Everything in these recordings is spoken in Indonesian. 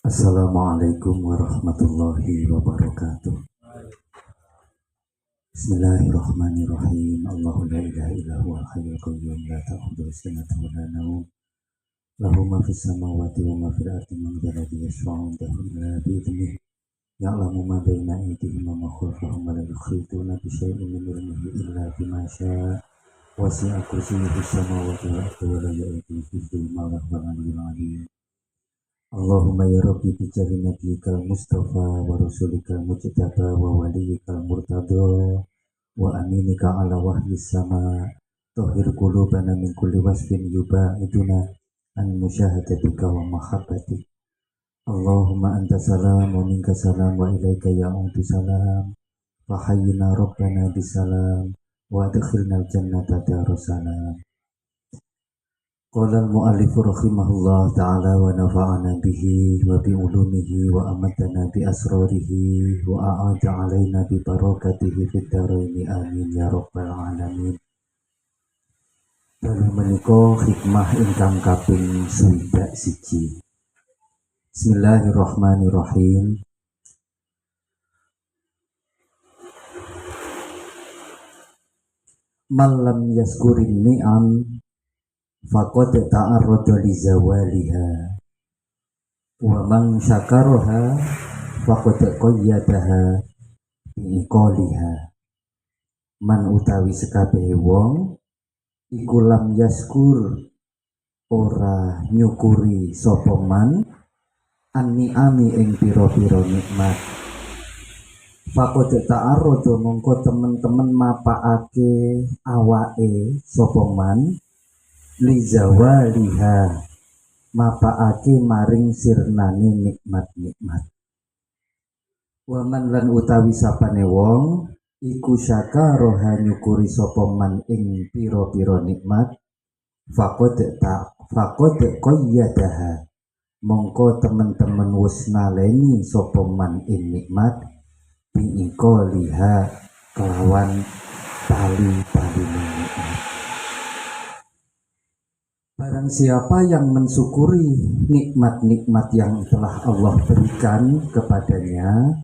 Assalamualaikum warahmatullahi wabarakatuh. Bismillahirrahmanirrahim. Allahu la ilaha illa huwal hayyul qayyum la ta'khudhuhu sinatun wa la nawm. Lahu ma fis samawati wa ma fil ardi man dhal ladzi yashfa'u 'indahu illa bi idhnihi. Ya'lamu ma baina aydihim wa ma khalfahum wa la yuhituna bi syai'in min ilmihi illa bima syaa. Wasi'a kursiyyuhu samawati wal ardi wa la ya'uduhu hifdhuhuma wa huwal 'aliyyul 'azim. Allahumma ya Rabbi bijahi nabiyyikal mustafa wa rasulikal mujtaba wa waliyikal murtada wa aminika ala wahyis sama tahhir qulubana min kulli wasfin yuba'iduna an musyahadatika wa mahabbatik. Allahumma anta salam wa minka salam wa ilaika ya'udu salam wa hayyina rabbana bisalam wa adkhilna al-jannata darussalam. Qala al-mu'allif rahimahullah ta'ala wa nafa'ana bihi wa bi ulumihi wa amatana bi asrarihi wa a'ada alaina bi barakatihi fid dharaini amin ya rabbal alamin. Dalu menika hikmah ingkang kaping 61. Bismillahirrahmanirrahim. Man lam yazkurin ni'am faqad ta'arrada li zawaliha wa man syakaraha faqad qayyadaha bi iqaliha. Man utawi sekabehe wong iku lam yaskur ora nyukuri sapa man an-ni'ami ing pira-pira nikmat, faqad ta'arrada mongko temen-temen mapaake awake sapa man li zawaliha mapaake maring sirnane nikmat-nikmat. Wa man lan utawi sapane wong iku syakaraha nyukuri sapa man ing pira-pira nikmat, faqad qayyadaha mongko temen-temen wis naleni sapa man ing nikmat bi iqaliha kelawan tali-tali nikmat. Barang siapa yang mensyukuri nikmat-nikmat yang telah Allah berikan kepadanya,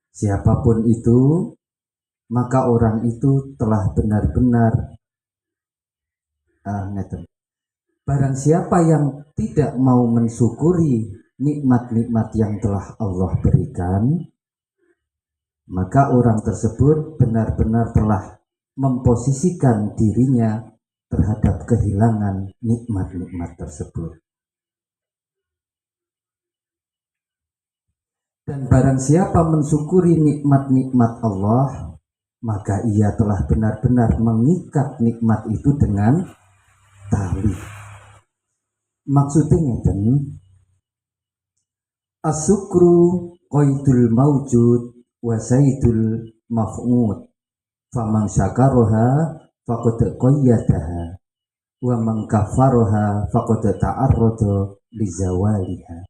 siapapun itu, maka orang itu telah benar-benar barang siapa yang tidak mau mensyukuri nikmat-nikmat yang telah Allah berikan, maka orang tersebut benar-benar telah memposisikan dirinya terhadap kehilangan nikmat-nikmat tersebut. Dan barang siapa mensyukuri nikmat-nikmat Allah, maka ia telah benar-benar mengikat nikmat itu dengan tali. Maksudnya ngeten, as-sukru qaidul mawjud wa saydul maf'ud. Faman syakaraha faqad qayyadaha wa man kafaraha faqad ta'arrada li zawaliha.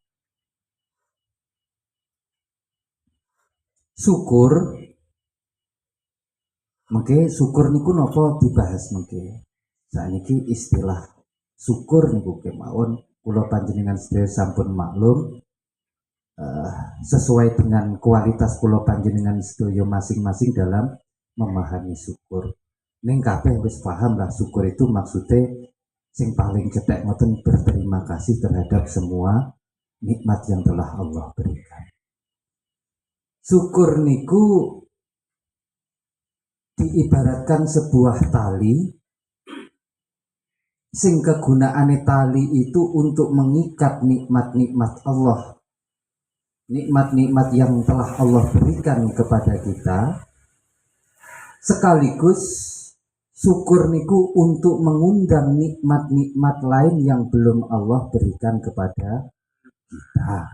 Syukur mengke syukur niku napa dibahas mengke. Saniki istilah syukur niku kemawon kula panjenengan sedaya sampun maklum sesuai dengan kualitas kula panjenengan sedaya masing-masing dalam memahami syukur. Ning kabeh wis paham lah syukur itu maksudnya sing paling cetek ngoten berterima kasih terhadap semua nikmat yang telah Allah berikan. Syukur niku diibaratkan sebuah tali sing kegunaane tali itu untuk mengikat nikmat-nikmat Allah. Nikmat-nikmat yang telah Allah berikan kepada kita, sekaligus syukur niku untuk mengundang nikmat-nikmat lain yang belum Allah berikan kepada kita.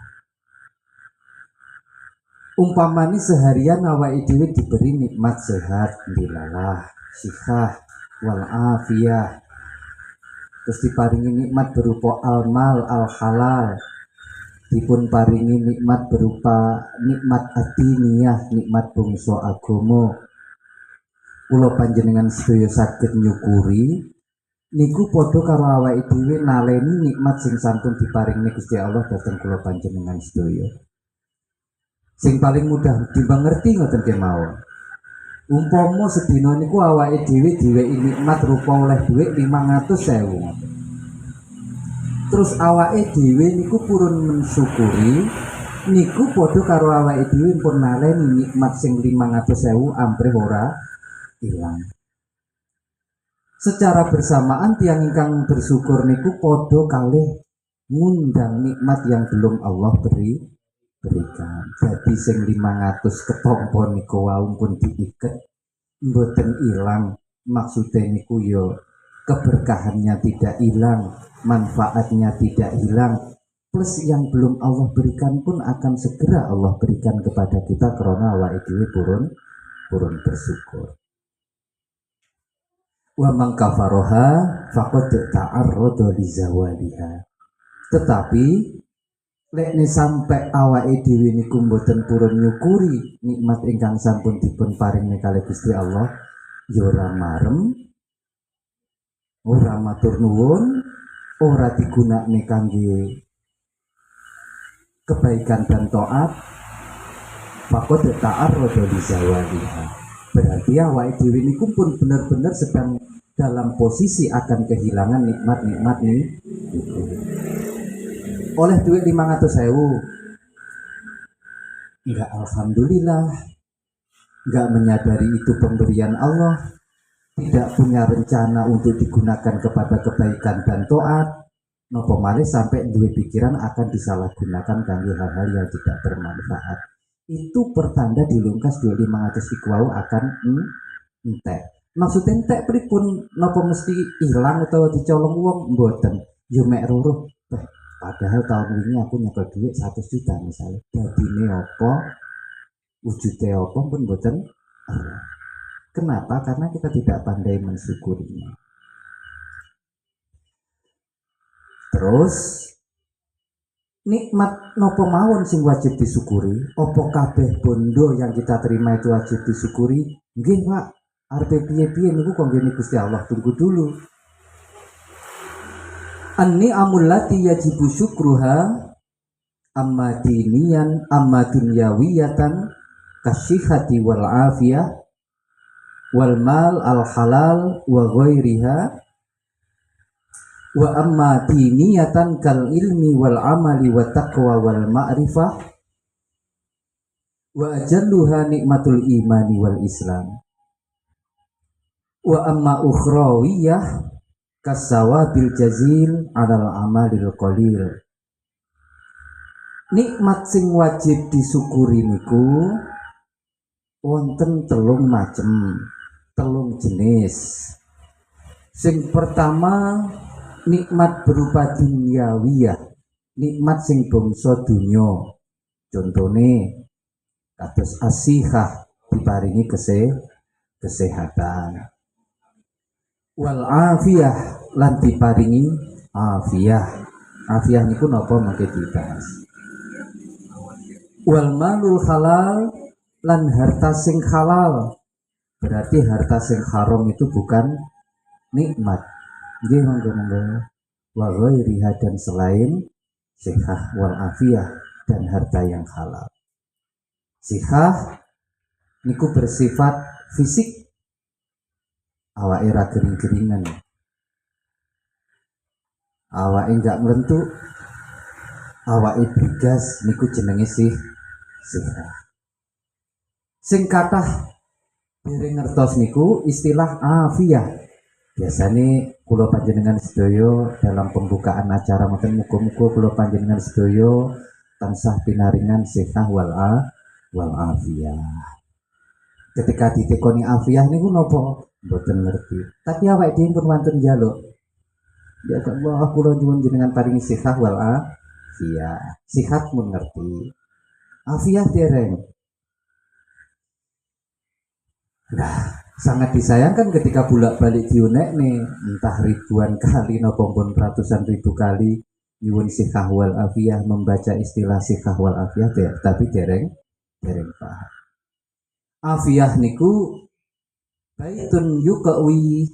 Umpamane seharian awake dhewe diberi nikmat sehat, dilalah, sihah, wal afiyah. Terus diparingi nikmat berupa al-mal, al-halal. Dipun paringi nikmat berupa nikmat adiniyah, nikmat bangsa agama. Kula panjenengan sedaya saged nyukuri niku padha karo awake dhewe naleni nikmat sing sampun diparingne Gusti Allah dhateng kula panjenengan sedaya. Sing paling mudah dimengerti ngoten kemawon. Umpama sedina niku awake dhewe diweki nikmat rupa oleh dhuwit 500.000. Terus awake dhewe niku purun mensyukuri niku padha karo awake dhewe pun naleni nikmat sing 500.000 amprih ora ilang. Secara bersamaan tiang ingkang bersyukur niku padha kalih ngundang nikmat yang belum Allah berikan. Jadi sing 500 ketompo niku wau pun diiket mboten ilang. Maksudnya niku yo keberkahannya tidak hilang, manfaatnya tidak hilang. Plus yang belum Allah berikan pun akan segera Allah berikan kepada kita karena awake dhewe purun bersyukur. Wa man kafaroha faqad ta'arrada li zawaliha. Tetapi lekne sampai awake dhewe niku mboten purun nyukuri nikmat ingkang sampun dipun paringi kalih Gusti Allah, ya ora marem, ora matur nuwun, ora digunakne kangge kebaikan dan taat, faqad ta'arrada li zawaliha. Berarti awake dhewe niku pun benar-benar sedang dalam posisi akan kehilangan nikmat-nikmat nih. Oleh duit 500.000, enggak alhamdulillah, enggak menyadari itu pemberian Allah, tidak punya rencana untuk digunakan kepada kebaikan dan taat, nopo malih sampai duit pikiran akan disalahgunakan kangge hal-hal yang tidak bermanfaat. Itu pertanda dilungkas duit 500 iku akan entek. Maksudnya entek pripun, nopo mesti hilang atau dicolong wong mboten. Yo mek ruruh. Padahal tahun ini aku nyekel duit 100 juta misalnya. Dadine apa? Wujude apa pun mboten. Kenapa? Karena kita tidak pandai mensyukurinya. Terus nikmat nopo mawon sing wajib disyukuri? Apa kabeh bondo yang kita terima itu wajib disyukuri? Nggih, Pak. Arep piye-piye niku konggene Gusti Allah, tunggu dulu. Anni amulati yajibu syukruha amma diniyan amma dunyawiyatan kasyihati wal afiyah wal mal al halal wa ghairiha wa amma diniyatan kal ilmi wal amali wa taqwa wal ma'rifah wa ajalluha nikmatul imani wal islam wa amma ukhrawiyah kasawabil jazil alal amalil qalil. Nikmat sing wajib disyukuri niku wonten telung macem, telung jenis. Sing pertama nikmat berupa duniawiyah, nikmat sing bangsa dunya. Contone kados asihah diparingi kesehatan. Wal afiyah lan diparingi afiyah. Afiyah niku napa mangke dibahas. Wal malul halal lan harta sing halal. Berarti harta sing haram itu bukan nikmat. Nggih monggo-monggo. Wa ghairiha dan selain sihah wal afiyah dan harta yang halal. Sihah niku bersifat fisik. Awake ra kering-keringan, awake enggak melentuk, awake brigas niku jenenge sihah. Sing kathah dereng ngertos niku istilah afiyah. Biasane kula panjenengan sedaya dalam pembukaan acara mboten muga-muga kula panjenengan sedaya tansah pinaringan sihah wal afiyah. Ketika ditekoni afiyah niku napa? Mboten ngerti. Tapi awake dhewe pun wonten njaluk. Ya Allah kula nyuwun jenengan paringi sihah wal afiyah. Sihat mun ngerti. Afiyah dereng. Nah, sangat disayangkan ketika bolak-balik diunekne entah ribuan kali napa pun ratusan ribu kali nyuwun sihah wal afiyah, membaca istilah sihah wal afiyah tapi dereng paham. Afiyah niku baitun yuqawi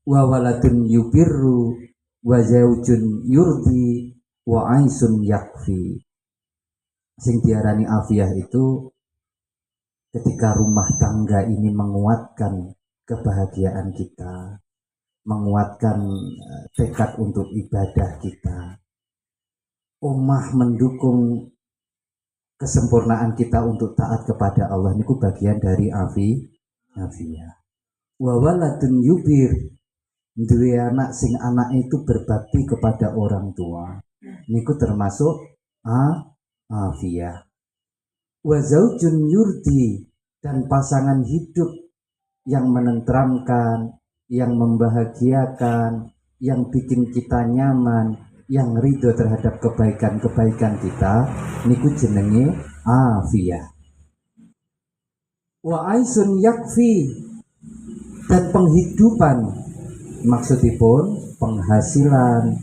wa waladun yubirru wa zaujun yurdi wa aisun yakfi. Sing diarani afiyah itu ketika rumah tangga ini menguatkan kebahagiaan kita, menguatkan tekad untuk ibadah kita, omah mendukung kesempurnaan kita untuk taat kepada Allah, niku bagian dari afiyah. Wa waladun yubir, duwe anak sing anak itu berbakti kepada orang tua, niku termasuk afiyah. Wa zaujun yurdi, dan pasangan hidup yang menenteramkan, yang membahagiakan, yang bikin kita nyaman, yang ridho terhadap kebaikan-kebaikan kita, niku jenenge afiyah. Wa aisun yakfi, dan penghidupan, maksudipun penghasilan,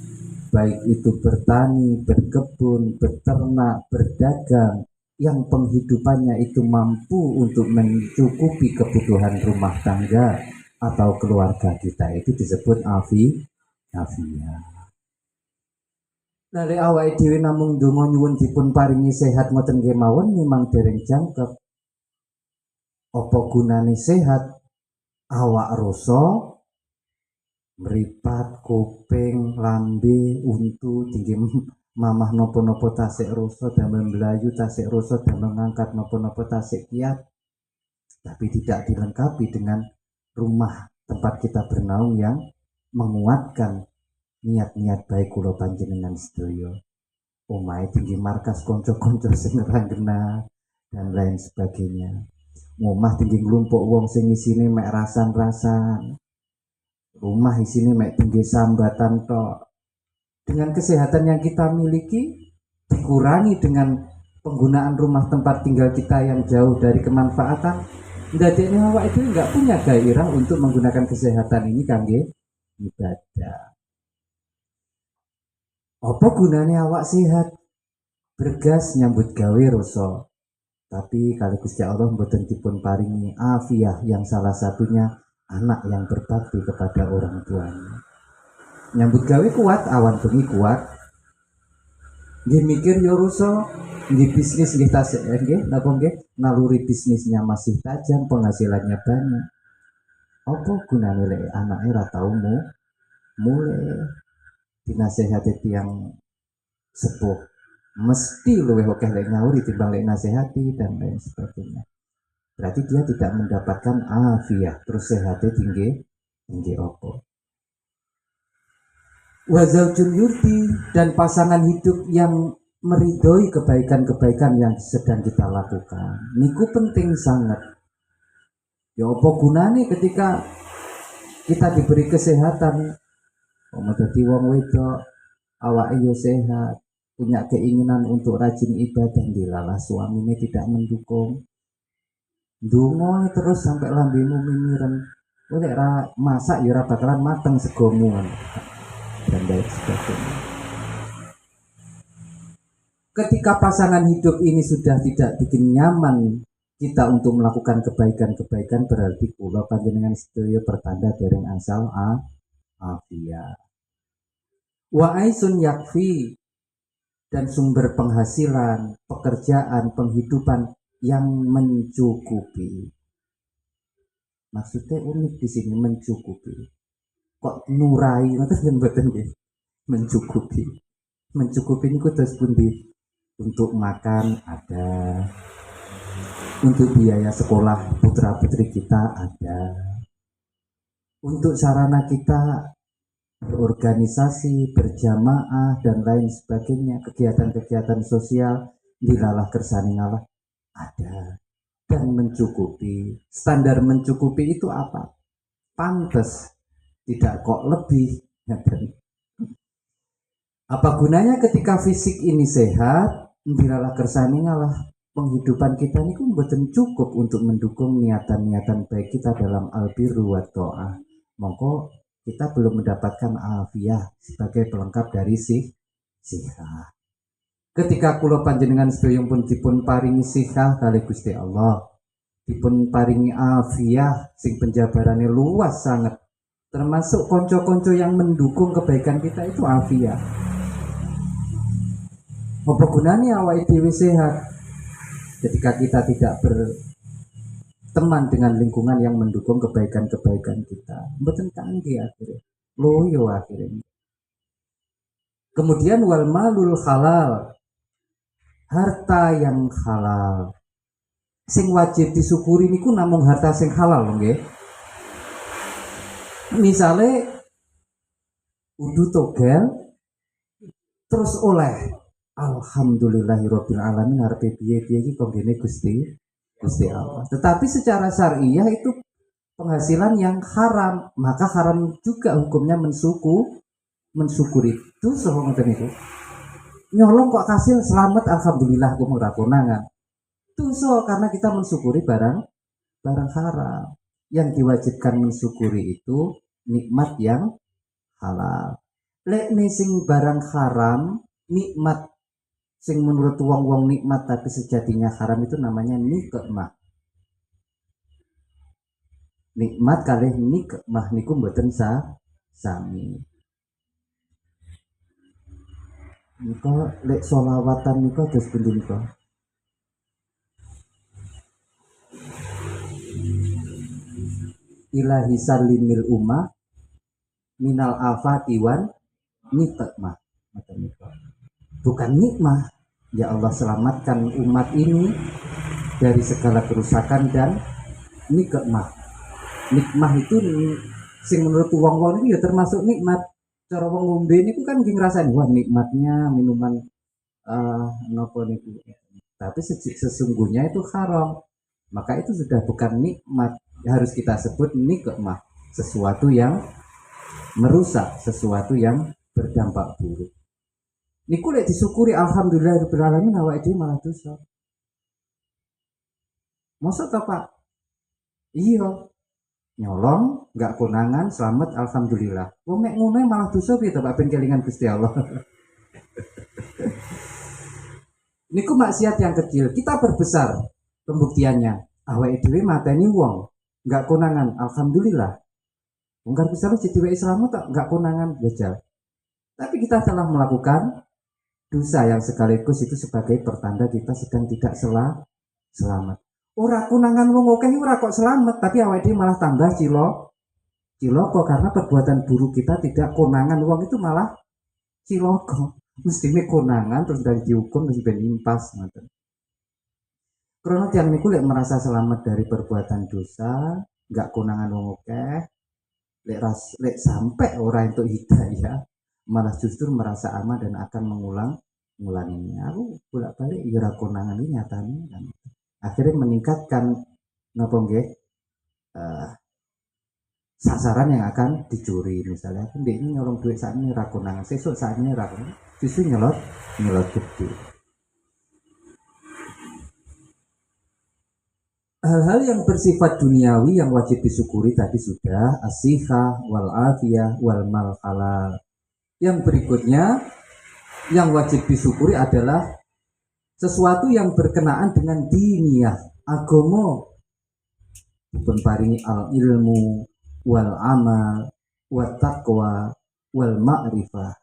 baik itu bertani, berkebun, beternak, berdagang, yang penghidupannya itu mampu untuk mencukupi kebutuhan rumah tangga atau keluarga kita, itu disebut afiyah. Nalika awake dhewe namung ndonga nyuwun dipun paringi sehat ngoten kemawon memang dereng jangkep. Apa gunane sehat? Awak rasa, meripat, kuping, lambe, untu, tinggi mamah nopo-nopo tasik rasa, damel melayu tasik rasa, damel ngangkat nopo-nopo tasik kiat, tapi tidak dilengkapi dengan rumah tempat kita bernaung yang menguatkan niat-niat baik kula panjenengan sedaya. Omahe tinggi markas konco-konco sing ranggena dan lain sebagainya. Omah tinggi nglumpuk wong sing isine mek rasan-rasan. Rumah isine mek tinggi sambatan tok. Dengan kesehatan yang kita miliki dikurangi dengan penggunaan rumah tempat tinggal kita yang jauh dari kemanfaatan, ndadekne awak itu enggak punya gairah untuk menggunakan kesehatan ini kangge ibadah. Apa gunane awak sehat? Bergas nyambut gawe rasa. Tapi kali Gusti Allah mboten dipun paringi afiyah yang salah satunya anak yang berbakti kepada orang tuanya. Nyambut gawe kuat, awan bengi kuat. Nggih mikir yo rasa, nggih bisnis nggih tasik nggih, napa nggih? Naluri bisnisnya masih tajam, penghasilannya banyak. Apa gunane lek anake ora tau mulai dinasehati tiyang sepuh, mesti luwih akeh lek nyauri timbang lek nasehati dan lain sebagainya. Berarti dia tidak mendapatkan afiyah, terus sehatnya tinggi apa? Wa zaujun yurdi, dan pasangan hidup yang meridhoi kebaikan-kebaikan yang sedang kita lakukan. Niku penting sangat. Ya apa gunane ketika kita diberi kesehatan, dadi wong wedok awake yo sehat, punya keinginan untuk rajin ibadah, dilalah suaminya tidak mendukung. Ndonga terus sampai lambemu mimiren. Kowe nek ra masak ya ora bakalan mateng segomu. Dan lain sebagainya. Ketika pasangan hidup ini sudah tidak bikin nyaman kita untuk melakukan kebaikan-kebaikan, berarti kula panjenengan sedaya pertanda dereng asal afiyah. Wa aisun yakfi, dan sumber penghasilan, pekerjaan, penghidupan yang mencukupi. Maksudnya unik di sini, mencukupi. Kok nurai ngoten mboten nggih. Mencukupi niku terus pundi? Untuk makan ada, untuk biaya sekolah putra-putri kita ada, untuk sarana kita berorganisasi, berjamaah dan lain sebagainya, kegiatan-kegiatan sosial dilalah kersane Allah ada, dan mencukupi. Standar mencukupi itu apa? Pantes, tidak kok lebih. Apa gunanya ketika fisik ini sehat, dilalah kersane ngalah penghidupan kita ini mboten cukup untuk mendukung niatan-niatan baik kita dalam albirru wa ta'ah. Mongko kita belum mendapatkan afiyah sebagai pelengkap dari siha. Ketika kula panjenengan sedaya pun dipun paringi siha kali Gusti Allah, dipun paringi afiyah sing penjabarane luas sangat, termasuk konco-konco yang mendukung kebaikan kita itu afiah. Apa gunanya awake dhewe sehat ketika kita tidak berteman dengan lingkungan yang mendukung kebaikan-kebaikan kita? Mboten kangge akhirnya. Loyo akhirnya. Kemudian wal malul halal, harta yang halal. Sing wajib disyukuri niku namung harta sing halal nggih. Misale udu togel terus oleh alhamdulillahirabbil alamin arepe piye-piye iki kok ngene Gusti Allah. Tetapi secara syariah itu penghasilan yang haram, maka haram juga hukumnya mensyukuri. Itu soal ngoten niku. Nyolong kok hasil selamat alhamdulillah aku ora konangan. Itu karena kita mensyukuri barang haram. Yang diwajibkan mensyukuri itu nikmat yang halal. Lek sing barang haram, nikmat sing menurut wong-wong nikmat tapi sejatinya haram itu namanya nikmah. Nikmat kalih nikmah niku mboten sami. Nika lek sholawatan nika terus pundi nika? Ilahi salimil ummah minal afati wan nikmah. Bukan nikmah. Ya Allah selamatkan umat ini dari segala kerusakan dan nikmah. Nikmah itu sing menurut wong-wong itu ya termasuk nikmat. Cara wong ngombe niku kan nggih ngrasani wah nikmatnya minuman napa niku. Tapi sesungguhnya itu haram. Maka itu sudah bukan nikmat. Harus kita sebut nikmah. Sesuatu yang merusak, sesuatu yang berdampak buruk. Niku lek disyukuri alhamdulillahirabbil alamin awake dhewe malah dosa. Mosok ta, Pak? Iya. Nyolong, enggak konangan, selamat alhamdulillah. Wong nek ngono malah dosa piye to, Pak, ben kelingan Gusti Allah. Niku maksiat yang kecil, kita perbesar pembuktiannya. Awake dhewe mateni wong, enggak konangan, alhamdulillah. Wong karep bisa dhewe Islam tak enggak konangan jajal. Tapi kita telah melakukan dosa yang sekaligus itu sebagai pertanda kita sedang tidak selamat. Ora konangan wong akeh ora kok selamat, tapi awake dhewe malah tambah ciloko karena perbuatan buruk kita tidak konangan wong itu malah ciloko. Mestine konangan terus dari dihukum terus ben impas ngoten. Karena tiyang niku lek merasa selamat dari perbuatan dosa, enggak konangan wong akeh, lek sampai orang itu hidayah malah justru merasa aman dan akan mengulanginya. Aku bolak-balik ya konangan ini nyatanya kan. Akhirnya meningkatkan napa nggih sasaran yang akan dicuri. Misalnya aku ndek ini nyolong duit saat ini ra konangan, sesuk saat ini ra konangan, justru nyelot gede. Hal-hal yang bersifat duniawi yang wajib disyukuri tadi sudah, as-sihah wal afiyah wal mal halal. Yang berikutnya yang wajib disyukuri adalah sesuatu yang berkenaan dengan diniyah, agama. Dipun paringi al ilmu wal amal wat taqwa wal ma'rifah.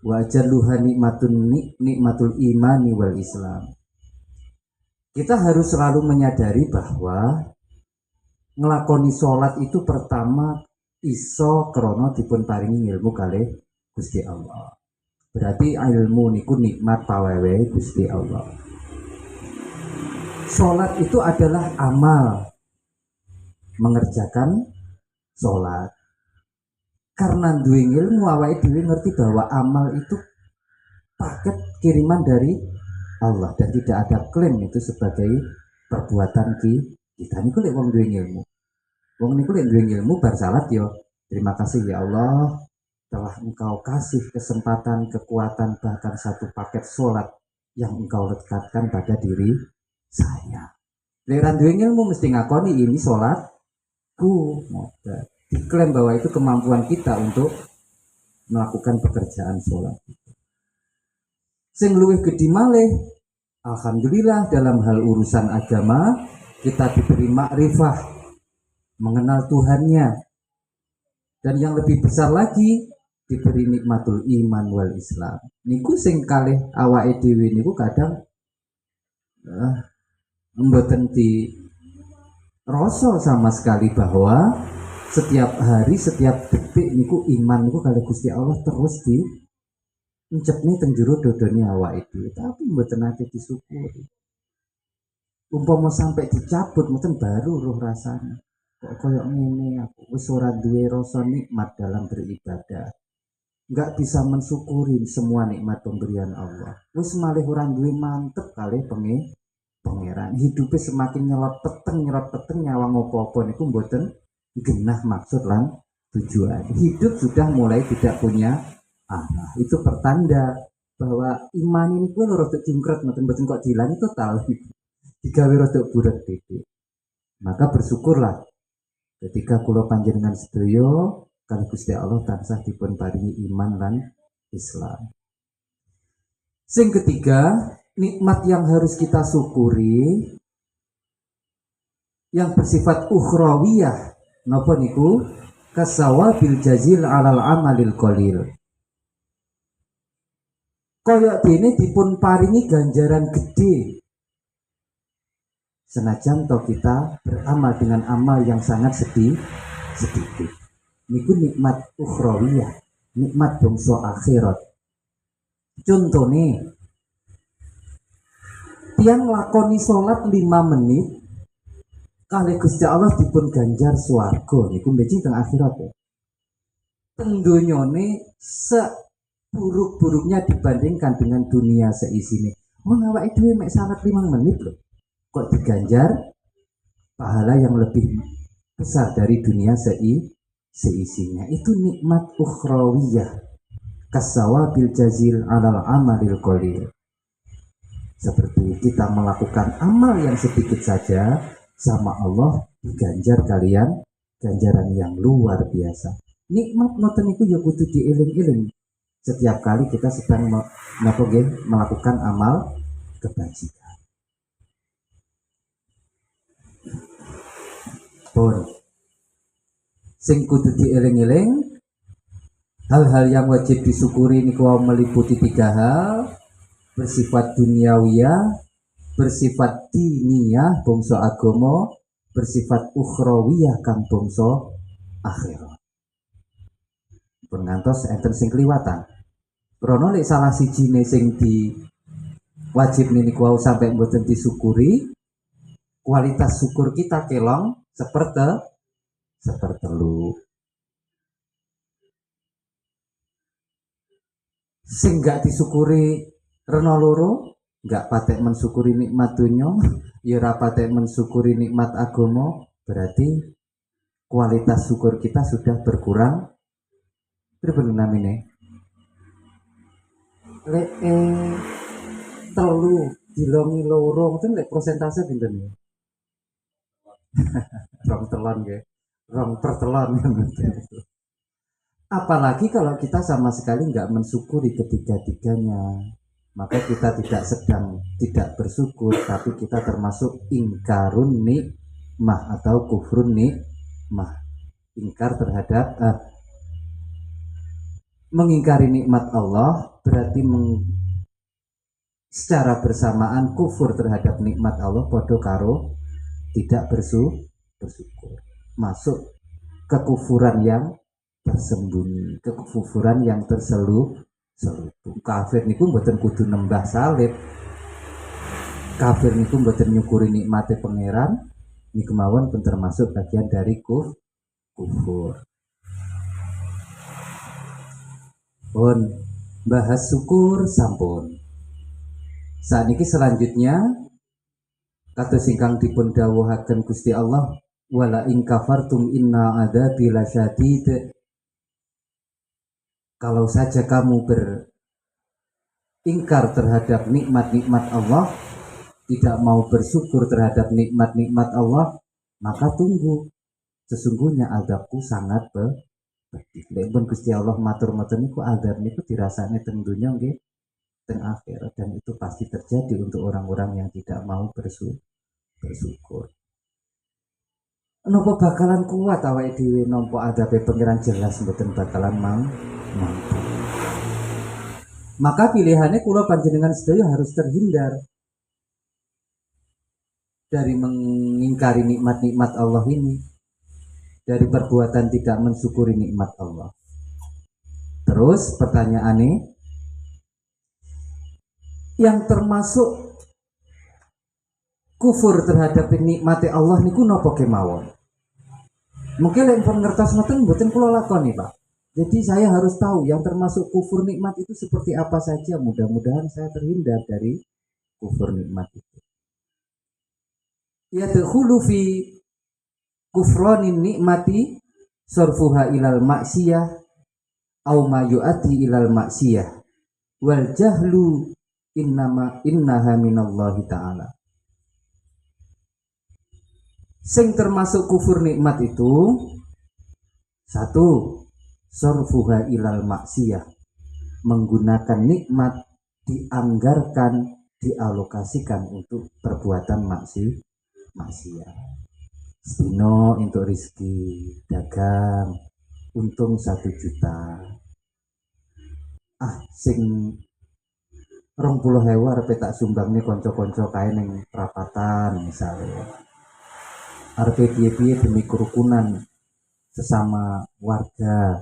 Wa jalluha nikmatul imani wal islam. Kita harus selalu menyadari bahwa ngelakoni sholat itu pertama iso krono dipun paringi ilmu kalih Gusti Allah. Berarti ilmu niku nikmat pawewe Gusti Allah. Sholat itu adalah amal, mengerjakan sholat. Karena duwe ilmu awake dhewe ngerti bahwa amal itu paket kiriman dari Allah dan tidak ada klaim itu sebagai perbuatan kita. Niku lek wong duwe ilmu. Wong niku lek duwe ilmu bar salat yo, terima kasih ya Allah telah Engkau kasih kesempatan, kekuatan bahkan satu paket sholat yang Engkau lekatkan pada diri saya. Lek ra duwe ilmu mesti ngakoni ini sholatku. Diklaim bahwa itu kemampuan kita untuk melakukan pekerjaan sholat. Sing luwih gedhi malih, alhamdulillah dalam hal urusan agama kita diberi makrifah, mengenal Tuhannya, Dan yang lebih besar lagi diberi nikmatul iman wal Islam. Niku sing kalih awake dhewe niku kadang mboten di rasa sama sekali bahwa setiap hari, setiap detik niku iman niku kalih Gusti Allah terus di encepne teng jero dodone awake dhewe, tapi mboten nate disyukuri. Umpama sampai dicabut mboten baru roh rasanya. Kok koyo ngene aku wis ora duwe rasa nikmat dalam beribadah. Enggak bisa mensyukuri semua nikmat pemberian Allah. Wis malih ora duwe mantep kalih pangeran. Hidupnya semakin nyelot peteng nyawang apa-apa niku mboten genah maksud lan tujuan. Hidup sudah mulai tidak punya arah. Itu pertanda bahwa iman ini kuwi rada jungkret mboten kok dilangi total. Digawe rada buret titik. Maka bersyukurlah ketika kula panjenengan sedaya kali Gusti Allah tansah dipun paringi iman lan Islam. Sing ketiga, nikmat yang harus kita syukuri yang bersifat ukhrawiyah napa niku kasawabil jazil alal amalil qalil. Kaya dene dipun paringi ganjaran gede senajan toh kita beramal dengan amal yang sangat sedikit. Niku nikmat ukhrawiyah, nikmat bangsa akhirat. Contohnya tiang lakoni sholat 5 menit kali Gusti Allah dipun ganjar swarga niku mbecing teng akhirat ya. Teng donyane seburuk-buruknya dibandingkan dengan dunia seisine. Awake dhewe mek salat 5 menit loh. Kok diganjar pahala yang lebih besar dari dunia seisinya. Itu nikmat ukhrawiyah kasawabil jazil alal amalil qalil. Seperti kita melakukan amal yang sedikit saja sama Allah diganjar kalian ganjaran yang luar biasa. Nikmat ngoten niku ya kudu dieling-eling setiap kali kita sedang melakukan amal kebajikan. Pun sing kudu dieling-eling hal-hal yang wajib disyukuri niku meliputi 3 hal, bersifat duniawiyah, bersifat diniyah bangsa agama, bersifat ukhrawiyah kang bangsa akhirat. Pun ngantos enten sing kliwatan. Rono lek salah sijine sing di wajib niku sampai mboten disyukuri, kualitas syukur kita kelong sepertelu. Sing gak disyukuri rena loro, gak patek mensyukuri nikmat dunya, ya ora patek mensyukuri nikmat agama, berarti kualitas syukur kita sudah berkurang. Pripun namine? Lek telu dilongi loro mungkin lek persentase pinten ya? Rong telon nggih. Rong pertelon. Apalagi kalau kita sama sekali nggak mensyukuri ketiga-tiganya, maka kita tidak bersyukur, tapi kita termasuk ingkarun nikmah atau kufrun nikmah. Ingkar terhadap mengingkari nikmat Allah berarti secara bersamaan kufur terhadap nikmat Allah podo karo tidak bersyukur. Masuk kekufuran yang tersembunyi, kekufuran yang terselubung. Kafir niku mboten kudu nembah salib. Kafir niku mboten nyukuri nikmate pangeran, niku mawon pun termasuk bagian dari kufur. Pun bahas syukur sampun. Saat ini selanjutnya kados ingkang dipun dawuhaken Gusti Allah, wala in kafartum inna adzabi lasyadid. Kalau saja kamu beringkar terhadap nikmat-nikmat Allah, tidak mau bersyukur terhadap nikmat-nikmat Allah, maka tunggu, sesungguhnya azabku sangat pedih. Lek Gusti Allah matur ngoten niku azab niku dirasane teng dunya nggih teng akhirat, dan itu pasti terjadi untuk orang-orang yang tidak mau bersyukur. Napa bakalan kuat awake dhewe nampa adabe pangeran jelas mboten bakalan mampu. Maka pilihannya kula panjenengan sedaya harus terhindar dari mengingkari nikmat-nikmat Allah ini, dari perbuatan tidak mensyukuri nikmat Allah. Terus pertanyaannya, yang termasuk kufur terhadap nikmati Allah niku napa kemawon? Mungkin lek pun ngertos ngoten mboten kula lakoni, Pak. Jadi saya harus tahu yang termasuk kufur nikmat itu seperti apa saja. Mudah-mudahan saya terhindar dari kufur nikmat itu. Yadkhulu fi kufranin nikmati sarfuha ilal maksiyah au ma yu'ati ilal maksiyah wal jahlu innaha minallahi ta'ala. Sing termasuk kufur nikmat itu satu, sarfuha ilal maksiyah, menggunakan nikmat dianggarkan, dialokasikan untuk perbuatan maksiat. Sedino untuk rizki dagang untung 1 juta, sing 20.000 arep tak sumbang nih konco-konco kae ning perapatan misalnya, arep piye-piye demi kerukunan sesama warga,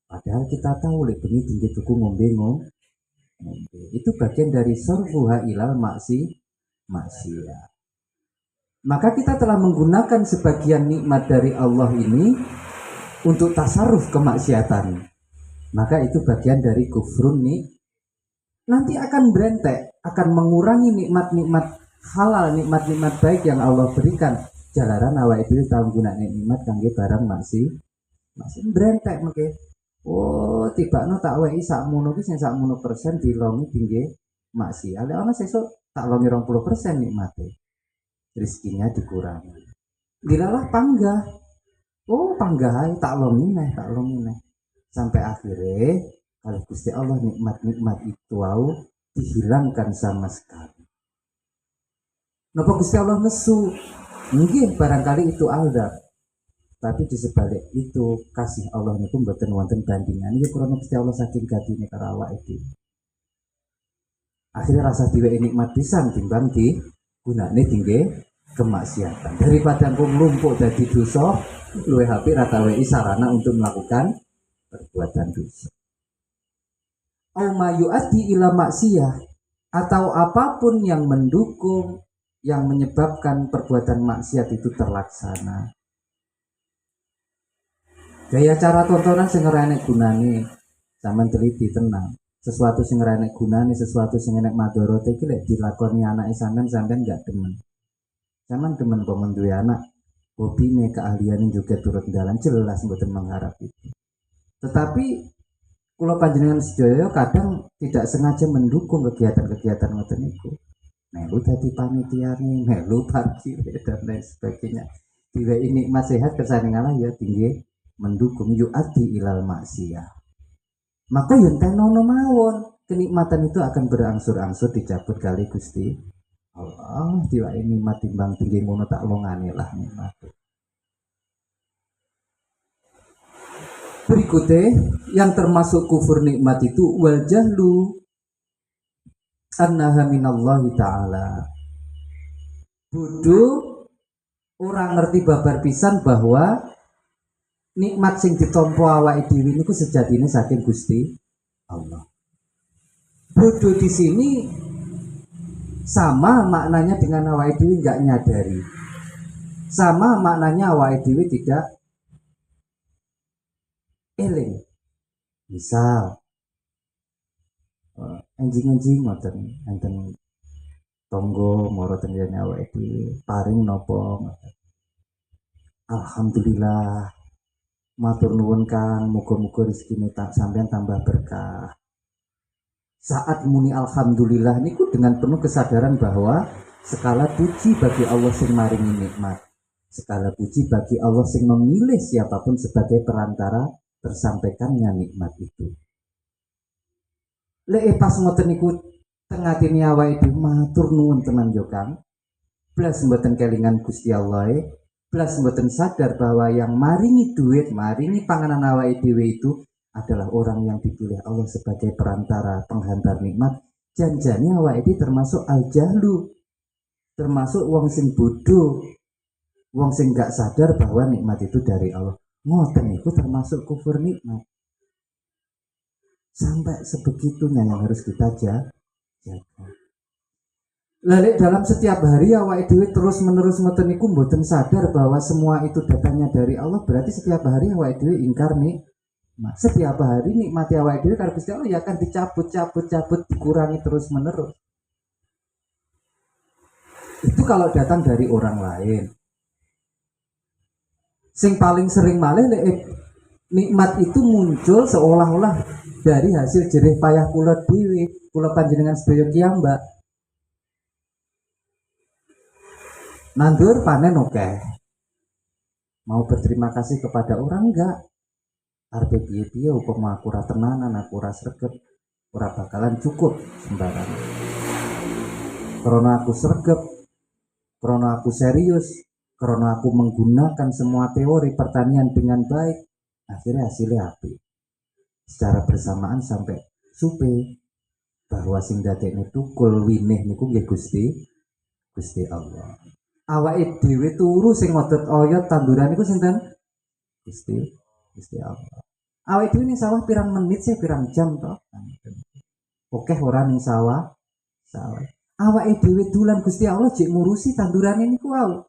padahal kita tahu lek bengi tinggi tuku ngombe. Itu bagian dari sarfuha ilal maksiyah. Maka kita telah menggunakan sebagian nikmat dari Allah ini untuk tasarruf kemaksiatan. Maka itu bagian dari kufrun nih. Nanti akan berentek, akan mengurangi nikmat-nikmat halal, nikmat-nikmat baik yang Allah berikan. Jalaran awake dhewe tau gunakne nikmat kangge barang masih berentek mengke. Oh, tibakno tak wehi sakmono ki sing sakmono persen dilongi tinggi maksiat. Ada ana sesuk tak longi 20% nikmate. Rizkinya dikurangi. Dilalah panggah. Oh, panggah tak longi neh. Sampai akhirnya kalau Gusti Allah nikmat-nikmat itu dihilangkan sama sekali. Napa Gusti Allah nesu? Mungkin barangkali itu azab. Tapi di sebalik itu kasih Allah niku mboten wonten bandingan. Iki krana Gusti Allah saking gadine karo awake dhewe. Akhirnya rasa diweki nikmat pisan timbang gunane tinggi kemaksiatan. Daripada engko nglumpuk dadi dosa, luwih apik rata weki sarana untuk melakukan perbuatan dosa. Au ma yu'addi ila maksiyah, atau apapun yang mendukung, yang menyebabkan perbuatan maksiat itu terlaksana. Gaya cara tontonan sing ora enek gunane, sampean teliti tenang. Sesuatu sing ora enek gunane, sesuatu sing enek madharate iki lek dilakoni anake sampean enggak demen. Sampean demen kok menduwe anak, hobine keahliane juga turut dalan jelas mboten mengharap itu. Tetapi kula panjenengan sedaya kadang tidak sengaja mendukung kegiatan-kegiatan ngoten niku. Melu dadi panitiane, melu parkir dan lain sebagainya. Diwehi nikmat sehat kersane ngalah ya tinggi mendukung yu'ati ilal maksiyah. Maka yang tenono mawon, kenikmatan itu akan berangsur-angsur dicabut kali Gusti Allah. Diwai nikmat timbang tinggi ngono tak longane lah nikmat. Berikutnya yang termasuk kufur nikmat itu wal jahlu annaha minallahi ta'ala. Bodoh orang ngerti babar pisan bahwa nikmat sing ditampa awake dhewe niku sejatine saking Gusti Allah. Bodoh di sini sama maknanya dengan awake dhewe enggak nyadari. Sama maknanya awake dhewe tidak eling. Misal enjing-enjing ngoten enten tonggo mara ten rene awake dhewe paring napa ngoten. Alhamdulillah. Matur nuwun Kang, muga-muga rezekine tak sampean tambah berkah. Saat muni alhamdulillah niku dengan penuh kesadaran bahwa segala puji bagi Allah sing maringi nikmat. Segala puji bagi Allah sing memilih siapapun sebagai perantara tersampaikannya nikmat itu. Lek pas ngoten niku teng atine awake dhewe matur nuwun tenan yo Kang. Blas mboten kelingan Gusti Allah Plus mboten sadar bahwa yang maringi duit, maringi panganan awake dhewe itu adalah orang yang dipilih Allah sebagai perantara penghantar nikmat. Janjane awake dhewe termasuk al-jahlu, termasuk wong sing bodoh, wong sing gak sadar bahwa nikmat itu dari Allah. Ngoten itu termasuk kufur nikmat. Sampai sebegitunya yang harus kita jaga. Lalu dalam setiap hari awake dhewe terus menerus ngoten niku mboten sadar bahwa semua itu datangnya dari Allah, berarti setiap hari awake dhewe ingkar nih. Setiap hari nikmati awake dhewe karo Gusti Allah ya akan dicabut, dikurangi terus menerus. Itu kalau datang dari orang lain. Sing paling sering malih nikmat itu muncul seolah-olah dari hasil jerih payah kula dhewe, kula panjenengan sedaya kiyambak. Nandur panen oke. Mau berterima kasih kepada orang enggak? Arep piye-piye upama aku ora tenanan, aku ora sregep, ora bakalan cukup sembarangan. Karena aku sregep, karena aku serius, karena aku menggunakan semua teori pertanian dengan baik, akhirnya hasilnya apik. Secara bersamaan sampai supe bahwa sing dadekne tukul winih niku nggih Gusti Allah. Awake dhewe turu sing ngodot oyot tanduran niku sinten? Gusti Allah. Awake dhewe ning sawah pirang menit sih, pirang jam to? Oke ora ning sawah. Awake dhewe dolan Gusti Allah jek ngurusi tandurane niku wae.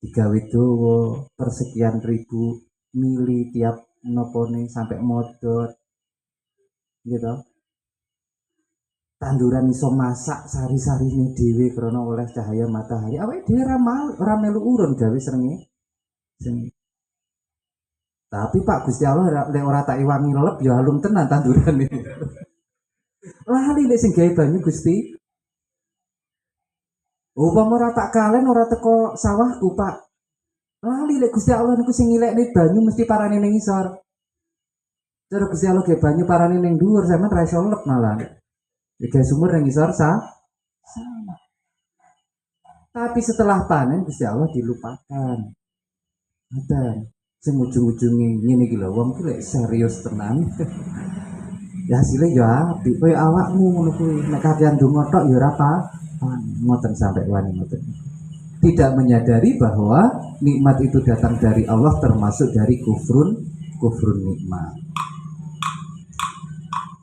Digawe dawa persekian ribu mili tiap nopone sampai modot. Gitu. Tanduran iso masak sari-sarine dhewe krana oleh cahaya matahari. Awake dhewe ora melu urun gawe srengenge. Tapi Pak Gusti Allah lek ora tak iwangi lelep ya halum tenan tanduran iki. Lali lek sing gawe banyu Gusti. Upama ora tak kalen ora teko sawahku Pak. Lali lek Gusti Allah niku sing ngilekne banyu mesti parane ning isor. Terus Gusti Allah gawe banyu parane ning dhuwur sampean ra iso lelep malah. Iki sumur yang isor sama. Tapi setelah panen Gusti Allah dilupakan. Ngoten. Sing ujung-ujunge ngene iki lho, wong ki lek serius tenan. Ya hasilnya ya apik koyo awakmu ngono kuwi. Nek kakean donga tok ya ora apa. Ngoten sampai wani ngoten. Tidak menyadari bahwa nikmat itu datang dari Allah termasuk dari kufrun nikmat.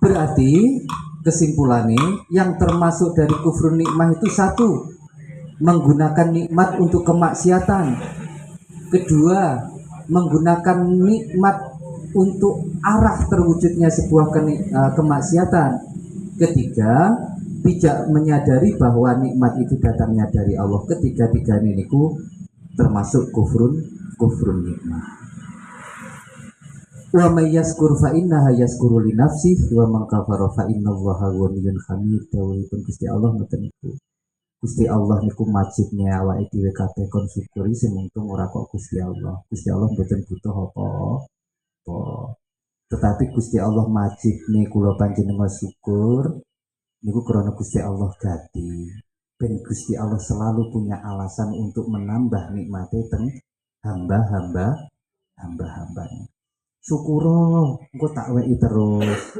Berarti kesimpulannya yang termasuk dari kufrun nikmat itu satu, menggunakan nikmat untuk kemaksiatan. Kedua, menggunakan nikmat untuk arah terwujudnya sebuah kemaksiatan. Ketiga, tidak menyadari bahwa nikmat itu datangnya dari Allah. Ketiga-tiga ini termasuk kufrun nikmat. Wa may yaskur fa innaha yaskuru li nafsihi wa man kafara fa innallaha ghaniyyun hamid. Dawuhipun Gusti Allah ngoten niku. Gusti Allah niku majibne awake dhewe kabeh kon syukuri sing untung ora kok Gusti Allah. Gusti Allah mboten butuh apa-apa. Tetapi Gusti Allah majibne kula panjenengan syukur niku krana Gusti Allah gati. Ben Gusti Allah selalu punya alasan untuk menambah nikmate teng hamba-hambanya. Syukuro, engko tak weki terus.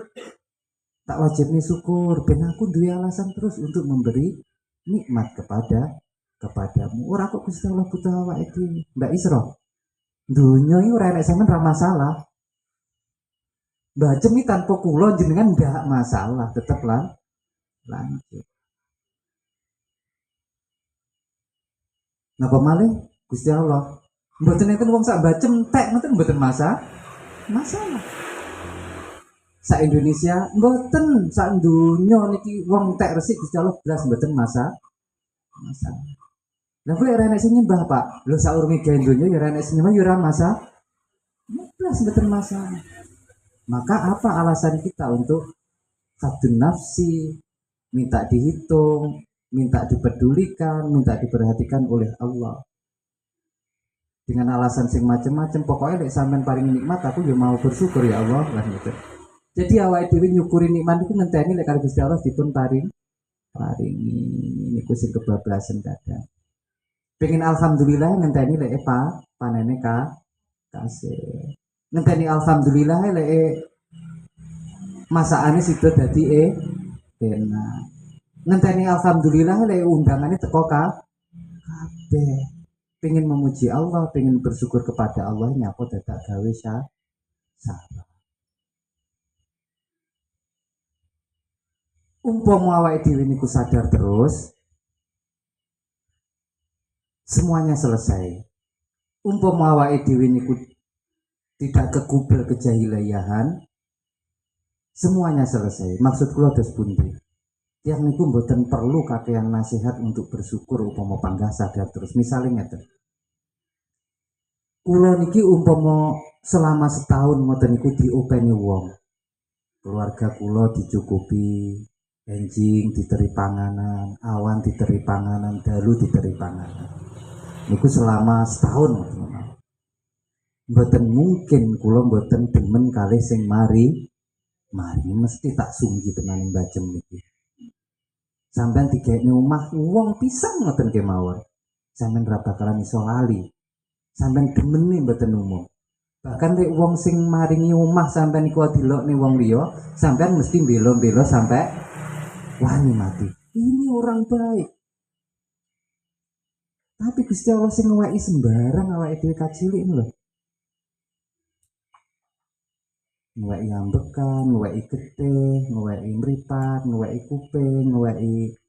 Tak wajib nih syukur, ben aku duwe alasan terus untuk memberi nikmat kepadamu. Ora kok Gusti Allah butuh awake dhewe. Mbak Isra. Dunya iki ora enek sampean ra masalah. Mbak Cemi tanpa kula jenengan enggak masalah, tetep lanjut. Napa malih Gusti Allah? Mboten enten wong sak bacem tek ngoten mboten masalah. Sa Indonesia mboten, sak donya niki wong tek resik Gusti Allah blas mboten masalah. Lah kok ora enek sing nyembah, Pak. Lho saurunge gawe donya ya ora enek sing nyembah ya ora masalah. Blas mboten masalah. Maka apa alasan kita untuk hadun nafsi, minta dihitung, minta dipedulikan, minta diperhatikan oleh Allah? Dengan alasan sing macem-macem, pokoknya lek sampean paling nikmat aku ya mau bersyukur ya Allah lah gitu. Jadi awake dhewe nyukuri nikmat iku ngenteni lek karo Gusti Allah dipun paringi niku sing kebablasan kadang. Pengen alhamdulillah ngenteni lek panene kasih. Ngenteni alhamdulillah lek masakane sido dadi enak. Ngenteni alhamdulillah lek undangane teko kabeh. Pengen memuji Allah, pengen bersyukur kepada Allah nyapa dadak gawe salah. Umpama awake dhewe niku sadar terus, semuanya selesai. Umpama awake dhewe niku tidak kekubel kejahilayahan, semuanya selesai. Maksud kula dos pundi? Yang niku mboten perlu kakean nasihat untuk bersyukur umpama panggah sadar terus. Misalnya ngeten. Kula niki umpama selama setahun ngoten niku diopeni wong. Keluarga kula dicukupi, enjing diteri panganan, awan diteri panganan, dalu diteri panganan. Niku selama setahun. Mboten mungkin kula mboten demen kalih sing mari mesti tak sunggi tenan mbajem niki. Sampeyan digekne omah wong pisang ngoten kemawon. Sampeyan ra bakalan iso lali. Sampeyan demene mboten umum. Bahkan lek wong sing maringi omah sampeyan iku dilokne wong liya, sampeyan mesti bela-bela sampai wani mati. Ini orang baik. Tapi Gusti Allah sing ngeweki sembarang awake dhewe kacilik lho. Ngeweki ambekan, ngeweki getih, ngeweki mripat, ngeweki kuping, ngeweki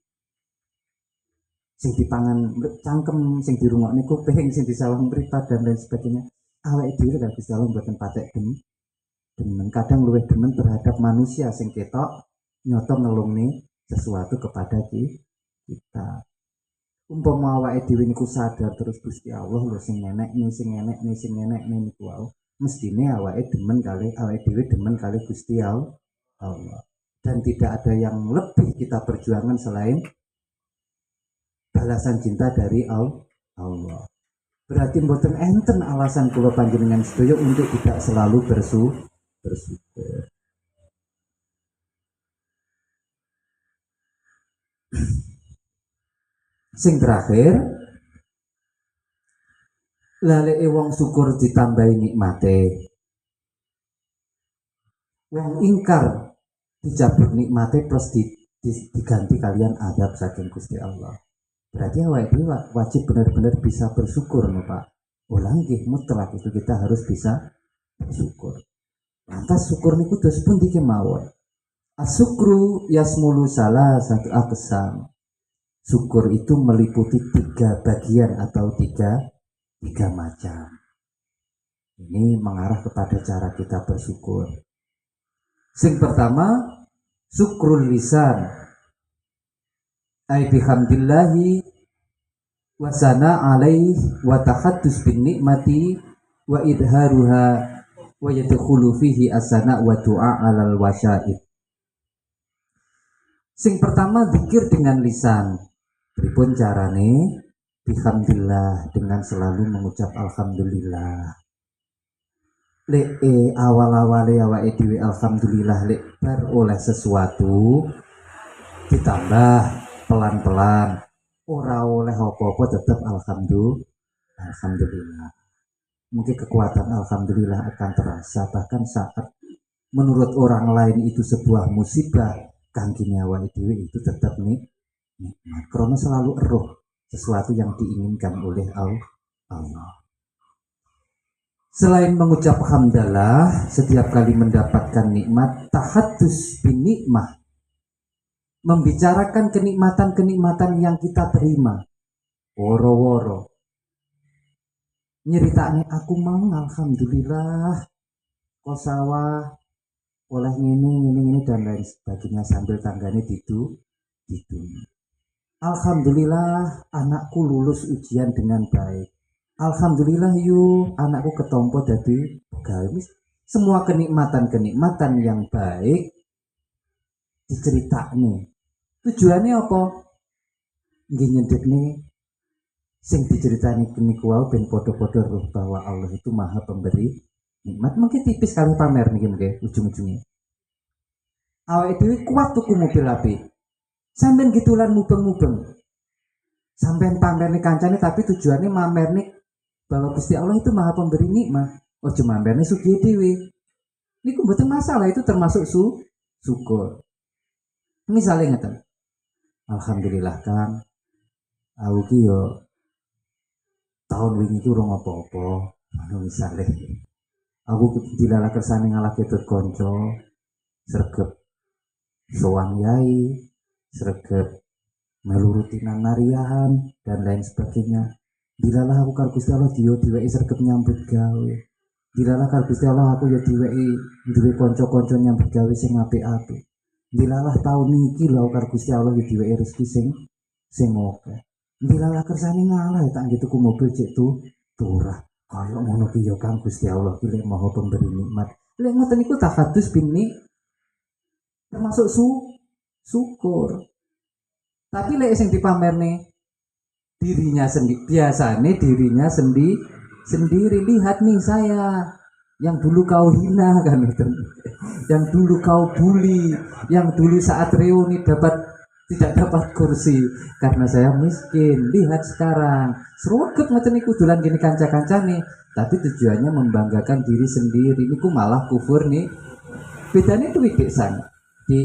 sing dipangan cangkem, sing dirungokne kuping, sing disawang mripat dan lain sebagainya. Awake dhewe kan Gusti Allah mboten patek demen. Kadang luwih demen terhadap manusia sing ketok nyoto ngelungne sesuatu kepada kita. Umpama awake dhewe niku sadar terus Gusti Allah lho sing enek niku wae. Mestine awake dhewe demen kali Gusti Allah. Dan tidak ada yang lebih kita perjuangan selain balasan cinta dari Allah. Berarti mboten enten alasan kula panjenengan sedaya untuk tidak selalu bersyukur. Sing terakhir, laleke wong syukur ditambahi nikmate. Wong ingkar dicabut nikmate plus diganti kalian adab saking Gusti Allah. Berarti awake dhewe wajib benar-benar bisa bersyukur no Pak. Ulang nggih mutlak itu kita harus bisa bersyukur. Lantas syukur niku dos pundi kemawon? Asyukru yasmulu salah satu aqsam. Syukur itu meliputi 3 bagian atau tiga macam. Ini mengarah kepada cara kita bersyukur. Sing pertama, syukrul lisan. Ai bihamdillahi wa sana alaih wa tahaddus bin nikmati wa idharuha wa yadkhulu fihi asana wa du'a alal wasyaid. Sing pertama zikir dengan lisan. Pripun carane? Bihamdillah, dengan selalu mengucap alhamdulillah. Lek awal-awale awake dhewe alhamdulillah lek bar oleh sesuatu ditambah pelan-pelan ora oleh apa-apa tetap alhamdulillah. Mungkin kekuatan alhamdulillah akan terasa bahkan saat menurut orang lain itu sebuah musibah, kangge awake dhewe itu tetap nikmat karena selalu eruh sesuatu yang diinginkan oleh Allah. Selain mengucap hamdalah setiap kali mendapatkan nikmat, tahaddus bin nikmah, membicarakan kenikmatan-kenikmatan yang kita terima. Woro-woro nyeritanya aku mau alhamdulillah kok sawah oleh ini dan lain sebagainya sambil tanggane didu. Alhamdulillah anakku lulus ujian dengan baik. Alhamdulillah anakku ketompo dadi pegawai. Semua kenikmatan yang baik diceritakne. Tujuannya apa? Nggih nyedekne sing diceritani niku wae ben padha-padha roh bahwa Allah itu Maha Pemberi nikmat. Mungkin tipis kali pamer niki nggih ujung-ujungnya. Awake dhewe kuat tuku mobil apik. Sampeyan gitulan mubeng-mubeng. Sampean pamerni kancane tapi tujuannya mamerni bahwa Gusti Allah itu Maha Pemberi nikmat. Oh cuma mamerni sugih dhewe. Niku mboten masalah, itu termasuk syukur. Misalnya ngeten. Alhamdulillah Kang, aku ki yo tahun wingi ki urung apa-apa. Misalnya aku dilala kersane ngalah ketut konco, sregep sowan yai, sregep melu rutinan nariahan dan lain sebagainya. Dilalah aku karo Gusti Allah diweki sregep nyambut gawe. Dilalah karo Gusti Allah aku ya diweki duwe kanca-kanca nyambut gawe sing apik-apik. Dilalah taun iki lho karo Gusti Allah ya diweki rezeki sing akeh. Dilalah kersane ngalah tak tuku mobil cek turah. Kaya ngono ki ya Kang Gusti Allah ki lek Maha Pemberi nikmat. Lek ngoten niku tahadus bini termasuk syukur. Tapi lek sing dipamerne dirinya sendiri, biasanya dirinya sendiri. Lihat nih saya yang dulu kau hina kan, yang dulu kau bully, yang dulu saat reuni tidak dapat kursi karena saya miskin. Lihat sekarang serugep ngoten niku dolan gini kanca-kancane, tapi tujuannya membanggakan diri sendiri. Niku malah kufur nih. Bedanya itu widik sana di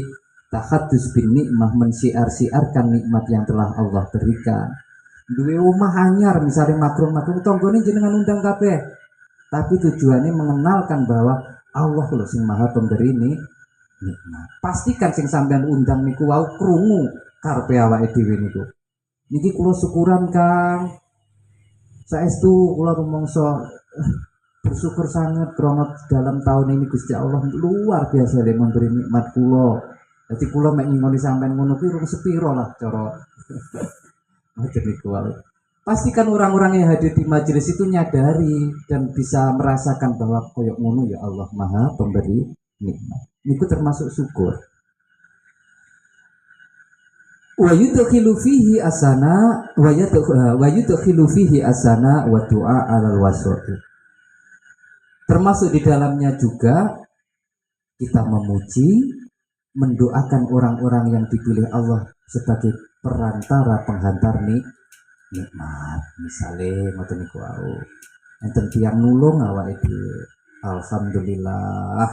tahadus bin nikmah, mensiar-siarkan nikmat yang telah Allah berikan. Duwe omah anyar misalnya makrum-makrum tonggone jenengan undang kabeh, tapi tujuannya mengenalkan bahwa Allah loh sing Maha Pemberi nikmat. Pastikan sing sampean undang niku wau krungu karepe awake dhewe niku. Niki kula syukuran Kang. Saestu kula rumangsa bersyukur sangat karena dalam tahun ini Gusti Allah luar biasa le memberi nikmat kula. Dadi kula mek ngingoni sampean ngono kuwi rung sepiro lah cara. Pastikan orang-orang yang hadir di majelis itu nyadari dan bisa merasakan bahwa koyok ngono ya Allah Maha Pemberi nikmat. Itu termasuk syukur. Wa yudkhilu fihi asana wa du'a 'alal wasoi. Termasuk di dalamnya juga kita memuji, mendoakan orang-orang yang dipilih Allah sebagai perantara penghantar nikmat. Misalnya ngoten niku wau enten tiyang nulung awake dhewe, alhamdulillah,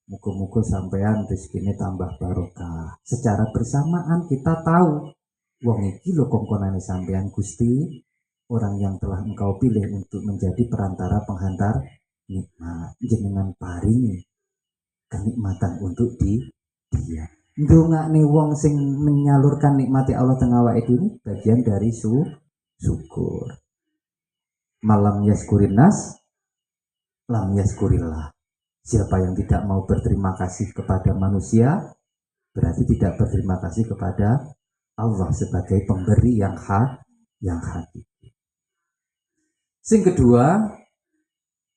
muga-muga sampean rezekine tambah barokah. Secara bersamaan kita tahu wong iki lho kongkonane sampean Gusti, orang yang telah engkau pilih untuk menjadi perantara penghantar nikmat. Jenengan paringi kenikmatan untuk dia. Ndongakne wong sing menyalurkan nikmati Allah teng awake dhewe bagian dari syukur. Malam yaskurin nas lam yaskurillah. Siapa yang tidak mau berterima kasih kepada manusia berarti tidak berterima kasih kepada Allah sebagai pemberi yang hakiki. Sing kedua,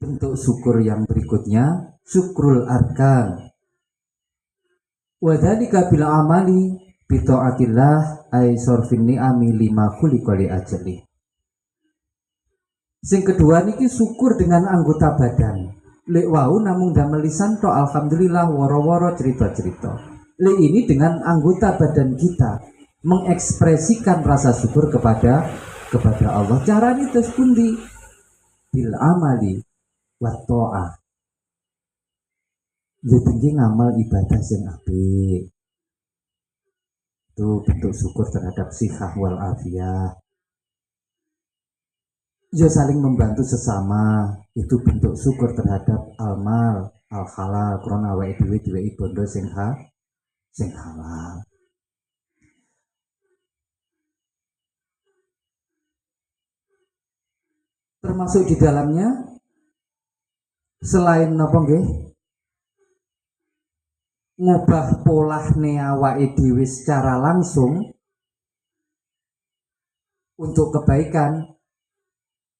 bentuk syukur yang berikutnya syukrul arkan. Wadzalika bil amali bi taatillah ay sorfin ni'ami lima khuliqa li ajli. Sing kedua niki syukur dengan anggota badan. Lek wau namung damel lisan to alhamdulillah woro-woro cerita-cerita. Lek ini dengan anggota badan kita mengekspresikan rasa syukur kepada Allah. Caranya terus pundi? Bil amali wa ta'ah. Ya tinggi ngamal ibadah sing apik. Itu bentuk syukur terhadap sihah wal afiyah. Ya saling membantu sesama, itu bentuk syukur terhadap almal, al halal, krana awake dhewe diwehi bondo sing halal. Termasuk di dalamnya selain napa nggih? Ngubah polahne awake dhewe secara langsung untuk kebaikan,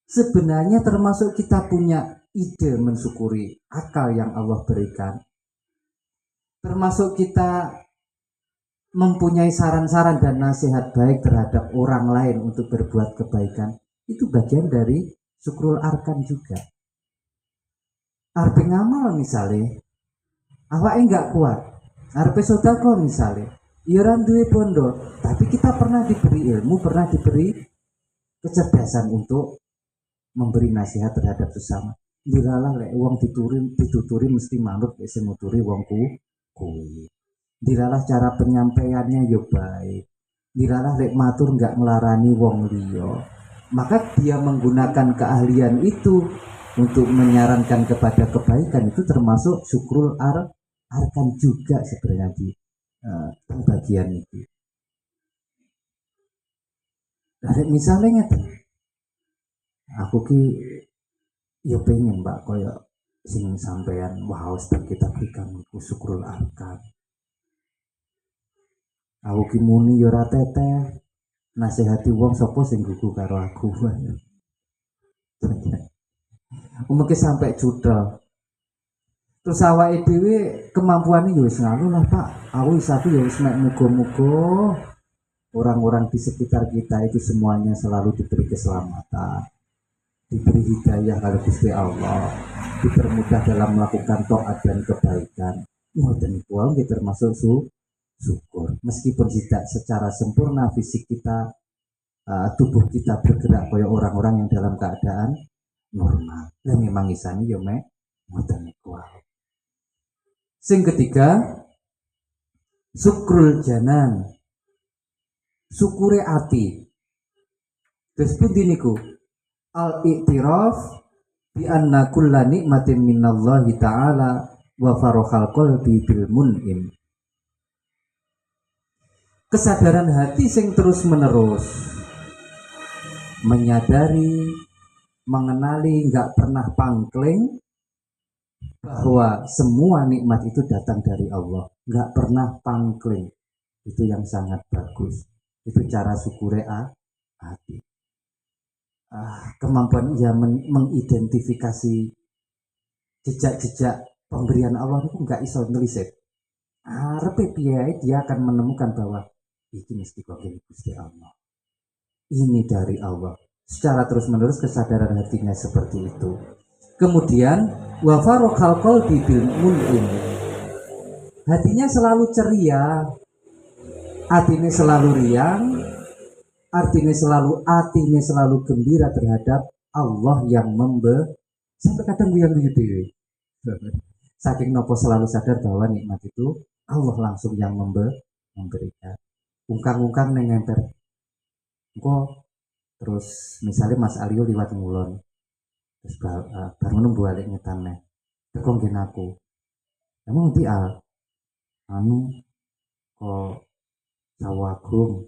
sebenarnya termasuk kita punya ide mensyukuri akal yang Allah berikan, termasuk kita mempunyai saran-saran dan nasihat baik terhadap orang lain untuk berbuat kebaikan. Itu bagian dari syukrul arkan juga. Arep ngamal misalnya awake enggak kuat, arep sedekah misalnya, ya ora duwe bondo, tapi kita pernah diberi ilmu, pernah diberi kecerdasan untuk memberi nasihat terhadap sesama. Dilalah lek wong dituturi mesti manut wis nuturi wong kuwi. Dilalah cara penyampaiannya yo baik. Dilalah lek matur nggak ngelarani wong liya. Maka dia menggunakan keahlian itu untuk menyarankan kepada kebaikan, itu termasuk syukrul arkan juga sebenarnya di bagian itu. Nah, misalnya aku ki ya pengen mbak koyo sing sampean wow sedang kita berikan syukrul arkan. Aku ki muni yo ora teteh nasihati wong sapa sing gugu karo aku. Mungkin sampai judul. Terus awake dhewe kemampuane ya wis ngono lah Pak. Aku ya wis mek muga-muga orang-orang di sekitar kita itu semuanya selalu diberi keselamatan, diberi hidayah oleh Gusti Allah, dipermudah dalam melakukan taat dan kebaikan. Ngoten niku wae termasuk syukur. Meskipun tidak secara sempurna fisik kita, tubuh kita bergerak kayak orang-orang yang dalam keadaan normal. Dan memang isani yo mek ngoten niku wae. Sing ketiga, syukrul janan. Syukure ati. Terus pundi niku? Al-i'tiraf bi anna kulla nikmatin minallahi ta'ala wa farohal qalbi bil mun'im. Kesadaran hati sing terus menerus menyadari, mengenali, nggak pernah pangkling bahwa semua nikmat itu datang dari Allah, nggak pernah pangkling. Itu yang sangat bagus. Itu cara syukure hati. Kemampuan ia mengidentifikasi jejak-jejak pemberian Allah itu nggak iso nelisit. Arepe piye dia akan menemukan bahwa ini mesti kok Gusti Allah. Ini dari Allah. Secara terus-menerus kesadaran hatinya seperti itu. Kemudian wa farokhal qalbi bil mun'im. Hatinya selalu ceria, hatinya selalu riang, artinya selalu gembira terhadap Allah yang sampai kadang yang gitu. Saking nopo selalu sadar bahwa nikmat itu Allah langsung yang memberikan. Ungkang-ungkang neng emper. Engko terus misalnya Mas Aryo liwat ngulon. Terus bangun balik ngetane. Tekong gen aku. Emang nanti anu kok sawagung.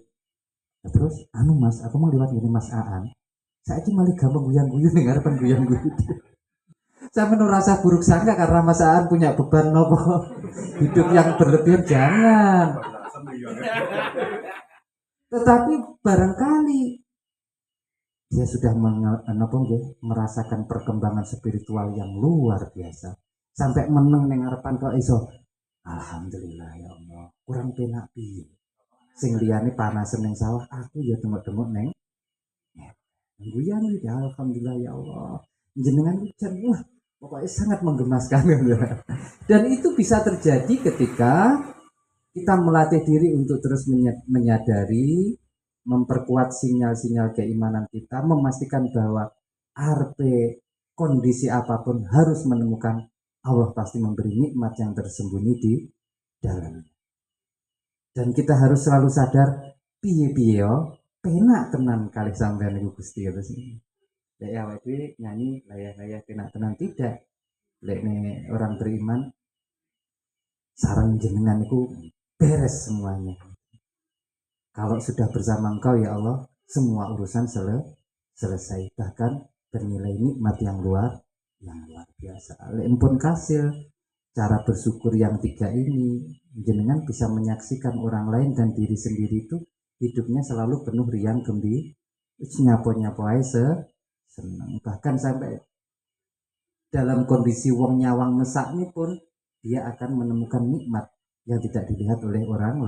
Terus anu Mas, aku mau liwat gini Mas Aan. Saya itu malah gampang guyang-guyung ning ngarepan guyang-guyung. Saya merasa buruk sangka karena Mas Aan punya beban nopo hidup yang berlebihan, jangan. Tetapi barangkali dia sudah merasakan perkembangan spiritual yang luar biasa. Sampai meneng ning ngarepan kok iso. Alhamdulillah ya Allah. Kurang penak piye. Sing liyane panasen ning sawah, aku ya tengok-tengok neng. Guyang ya alhamdulillah ya Allah. Jenengan hujan, wah pokoknya sangat menggemaskan. Dan itu bisa terjadi ketika kita melatih diri untuk terus menyadari, memperkuat sinyal-sinyal keimanan kita, memastikan bahwa RP kondisi apapun harus menemukan Allah pasti memberi nikmat yang tersembunyi di dalamnya. Dan kita harus selalu sadar piye-piye penak tenan kali sampean niku Gusti ya sih. Lek awake dhewe nyanyi layah-layah penak tenan tidak. Lek orang beriman sarang jenengan itu beres semuanya. Kalau sudah bersama Engkau ya Allah, semua urusan selesai, bahkan bernilai nikmat yang luar biasa. Lek pun kasil cara bersyukur yang tiga ini, jenengan bisa menyaksikan orang lain dan diri sendiri itu hidupnya selalu penuh riang gembira, nyapo-nyapo aja senang. Bahkan sampai dalam kondisi wong nyawang mesak ini pun dia akan menemukan nikmat yang tidak dilihat oleh orang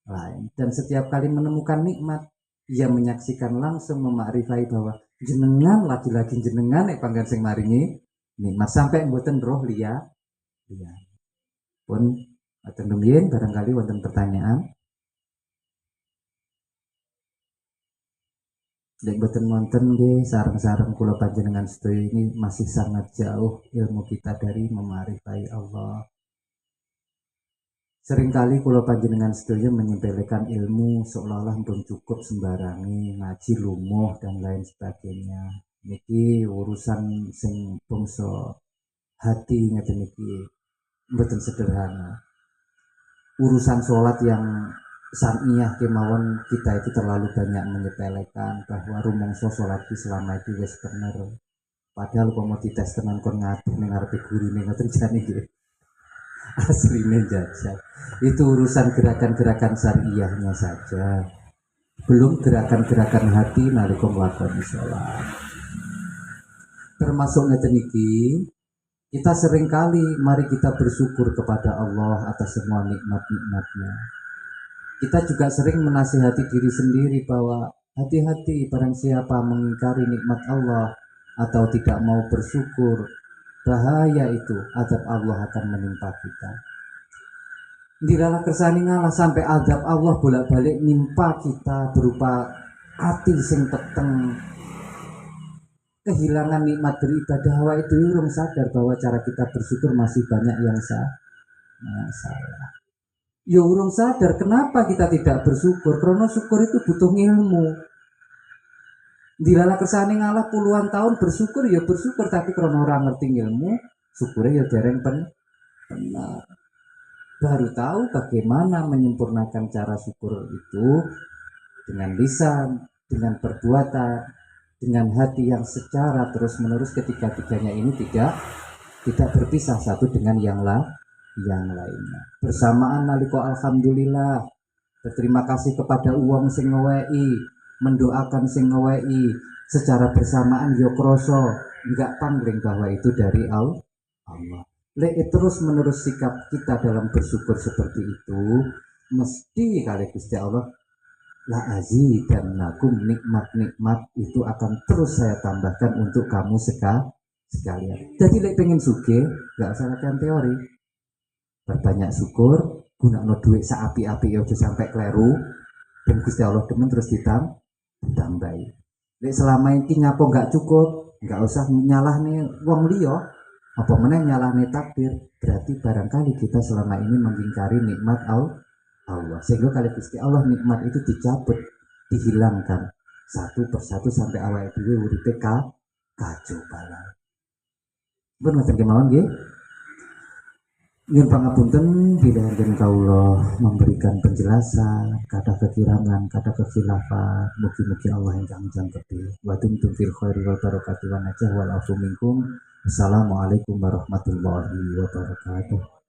lain. Dan setiap kali menemukan nikmat, ia menyaksikan langsung memakrifai bahwa jenengan lagi-lagi jenengan panggan sing maringi nikmat sampai mboten roh liya. Pun aten nungguin barangkali wonten pertanyaan. Lek boten wonten nggih sareng-sareng kula panjenengan sedaya ini masih sangat jauh ilmu kita dari memarifai Allah. Seringkali kula panjenengan sedaya menyepelekan ilmu seolah-olah belum cukup sembarangi ngaji lumuh dan lain sebagainya. Niki urusan sing bangsa hati ngeten niki mboten sederhana. Urusan sholat yang saniyah kemawon kita itu terlalu banyak menyepelekan bahwa rumangsa sholat ki selama iki wis bener. Padahal komo dites tenan kon ngadeg ning ngarepe gurune ngoten jane nggih. Asline jajal. Itu urusan gerakan-gerakan syariahnya saja. Belum gerakan-gerakan hati nalika nglakoni sholat. Termasuk ngeten iki, kita seringkali mari kita bersyukur kepada Allah atas semua nikmat-nikmatnya. Kita juga sering menasihati diri sendiri bahwa hati-hati barang siapa mengingkari nikmat Allah atau tidak mau bersyukur, bahaya itu, azab Allah akan menimpa kita. Dilala kersani ngalah sampai azab Allah bolak-balik nimpa kita berupa hati sing peteng, kehilangan nikmat beribadah. Hawa itu urung sadar bahwa cara kita bersyukur masih banyak yang salah. Ya urung sadar kenapa kita tidak bersyukur, karena syukur itu butuh ilmu. Dilala kersane ngalah puluhan tahun bersyukur ya bersyukur, tapi karena orang ngerti ilmu, syukurnya ya dereng benar. Baru tahu bagaimana menyempurnakan cara syukur itu dengan lisan, dengan perbuatan, dengan hati yang secara terus menerus ketiga-tiganya ini tidak berpisah satu dengan yang lainnya. Bersamaan naliko alhamdulillah, berterima kasih kepada uang sing ngewei, mendoakan sing ngewei, secara bersamaan yo kroso enggak pangling bahwa itu dari Allah. Lek terus menerus sikap kita dalam bersyukur seperti itu, mesti kali Gusti Allah la azidannakum, nikmat-nikmat itu akan terus saya tambahkan untuk kamu sekalian. Jadi lek pengen sugih, enggak usah latihan teori. Berbanyak syukur, gunakno duit saapi-api ya aja sampai kleru, dan Gusti Allah demen terus ditambahi. Lek selama ini nyapo enggak cukup, enggak usah nyalahne wong liya, apa meneh nyalahne takdir, berarti barangkali kita selama ini mengingkari nikmat Allah. Sehingga kali Gusti Allah nikmat itu dicabut, dihilangkan satu persatu sampai awake dhewe uripe kacau balau. Pun ngoten kemawon nggih. Nyuwun pangapunten bila enten kawula memberikan penjelasan, kata kekirangan, kata kekhilafan, mugi-mugi Allah ingkang jangkepi. Wa tumtum fil khairi wal barakati wa najah wal afu minkum. Assalamualaikum warahmatullahi wabarakatuh.